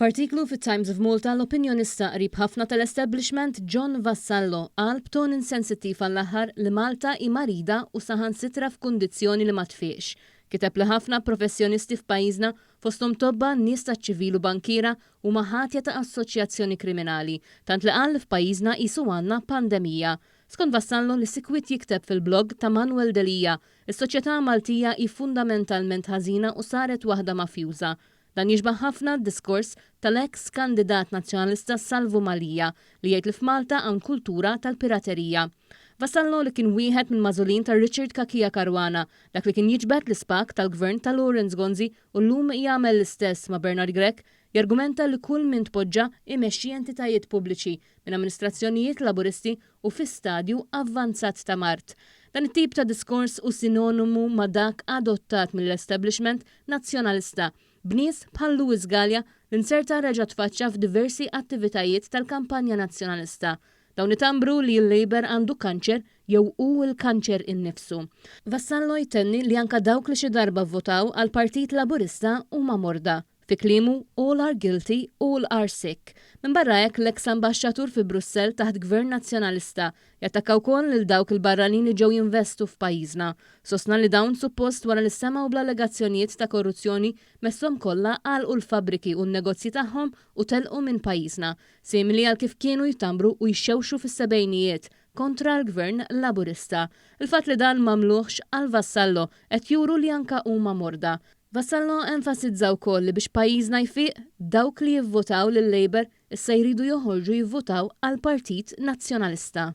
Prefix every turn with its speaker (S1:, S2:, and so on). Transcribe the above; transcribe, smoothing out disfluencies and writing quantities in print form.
S1: F'artiklu fit-Times of Malta l-opinjonista qrib ħafna tal-Establishment Skont Vassallo qal b'ton insensittiv għall-aħħar li Malta hi Marida u saħansitra f'kundizzjoni li ma tfieqx. Kiteb li ħafna professjonisti f'pajjiżna fosthom tobba nies taċ-Ċivil u bankiera huma ħatja ta' assoċjazzjoni kriminali, tant li qal li f'pajjiżna qisu għandna pandemija. Skont Vassallo li sikwit jikteb fil-blog ta' Manuel Delia, is-soċjetà Maltija hi fundamentalment ħażina u saret waħda mafjuża. Dan jiġbaħ ħafna d-diskors tal-eks kandidat Nazzjonalista Salvu Mallia li jgħid li f'Malta hawn kultura tal-piraterija. Vassallo li kien wieħed minn mażulin ta' Richard Kakija Karwana, dak li kien jiġbed l-ispak tal-Gvern ta' Lawrence Gonzi u llum jagħmel l-istess ma' Bernard Grek, jargumenta li kull min tpoġġa imexxi entitajiet pubbliċi minn amministrazzjonijiet laburisti u fi stadju avvanzat ta' mart. Dan it-tip ta' diskors u sinonimu ma' dak adottat mill-Establishment Nazzjonalista b'nies bħal Louis Gallia li inserta reġa' tfaċċa f'diversi attivitajiet tal-kampanja nazzjonalista. Dawn itambru li l-Labour għandu kanċer jew hu l-kanċer innifsu. Vassallo jtenni li anka dawk li xi darba vvotaw għal Partit Laburista huma morda. Fi kliemu all are guilty, all are sick. Min barra hekk l-eks Ambaxxatur fi Brussell taħt Gvern Nazzjonalista jattakkaw wkoll lil dawk il-barranin li ġew jinvestu f'pajjiżna. Sostna li dawn suppost wara li semgħu bl-allegazzjonijiet ta' korruzzjoni messhom kollha għalqu l-fabbriki u n-negozji tagħhom u telqu minn pajjiżna, simili għal kif kienu jtambru u jxewxu fis-sebgħinijiet kontra l-Gvern Laburista. Il-fatt li dan mamluħx għal Vassallo qed juru li anka huma morda. Vassallo enfasizza wkoll li biex pajjiżna jfiq dawk li jivvotaw lil Labour issa jridu joħorġu jivvotaw għall Partit Nazzjonalista.